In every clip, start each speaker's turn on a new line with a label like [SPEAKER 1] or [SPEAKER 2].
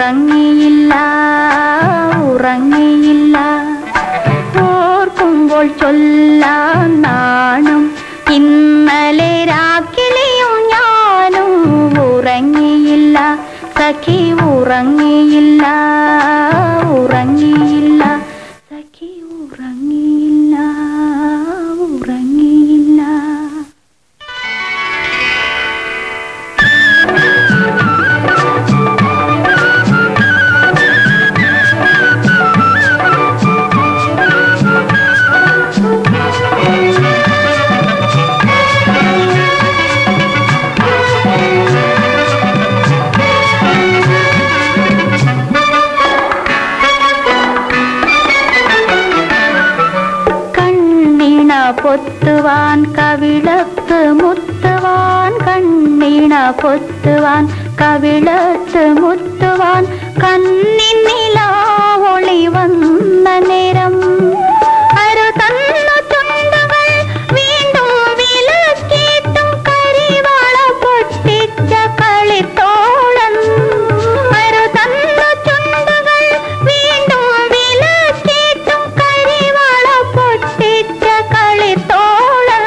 [SPEAKER 1] ഉറങ്ങിയില്ല ഉറങ്ങിയില്ല ഓർക്കുമ്പോൾ ചൊല്ലാൻ നാണം ഇന്നലെ രാക്കിളിയും ഞാനും ഉറങ്ങിയില്ല സഖി ഉറങ്ങിയില്ല ഉറങ്ങിയില്ല സഖി ഉറങ്ങിയില്ല ഉറങ്ങിയില്ല പൊത്തുവാൻ കവിളത്ത് മുത്തുവാൻ കണ്ണീണ പൊത്തുവാൻ കവിളത്ത് മുത്തുവാൻ കണ്ണിൻ നിലാവൊളി വന്ന നേരം അരു തന്നു ചുണ്ടുകൾ വീണ്ടും വിലക്കിയിട്ടും കരിവാള പൊട്ടിച്ച കളിത്തോളൻ അരു തന്നു ചുണ്ടുകൾ വീണ്ടും വിലക്കിയിട്ടും കരിവാള പൊട്ടിച്ച കളിത്തോളൻ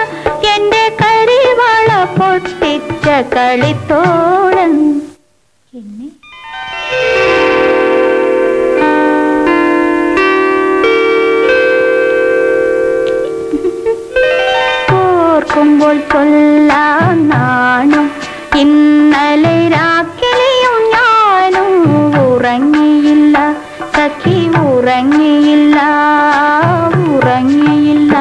[SPEAKER 1] എന്റെ കരിവാള പൊട്ടിച്ച കളിത്തോളൻ എന്നെ ഓർക്കുമ്പോൾ ചൊല്ലാൻ നാണം ഇന്നലെ രാക്കിളിയും ഞാനും ഉറങ്ങിയില്ല സഖി ഉറങ്ങിയില്ല ഉറങ്ങിയില്ല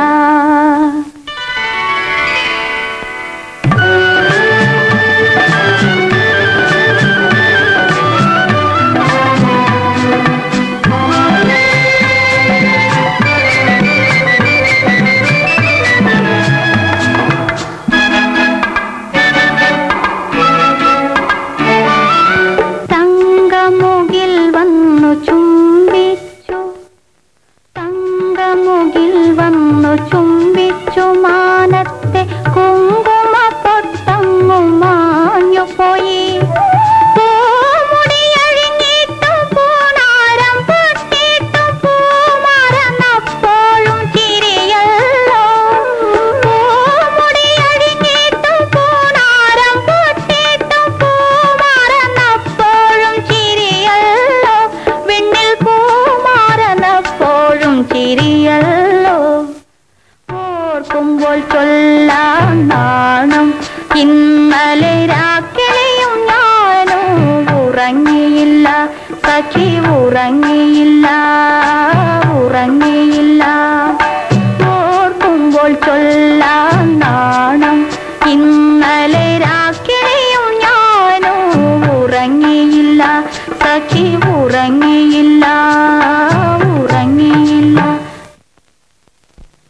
[SPEAKER 1] ചുംബിച്ചു മാനത്തെ കുങ്കുമ പൊട്ടങ്ങും മാഞ്ഞുപോയി പൂമുടിയഴിഞ്ഞിട്ടും പൂണാരം പൊട്ടിയിട്ടും പൂമറന്നപ്പോഴും ചിരിയല്ലോ പൂമുടിയഴിഞ്ഞിട്ടും പൂണാരം പൊട്ടിയിട്ടും പൂമറന്നപ്പോഴും ചിരിയല്ലോ വിണ്ണിൽ പൂമറന്നപ്പോഴും ചിരിയല്ലോ ഓർക്കുമ്പോൾ ചൊല്ലാൻ നാണം ഇന്നലെ രാക്കിളിയും ഞാനും ഉറങ്ങിയില്ല സഖി ഉറങ്ങിയില്ല ഉറങ്ങിയില്ല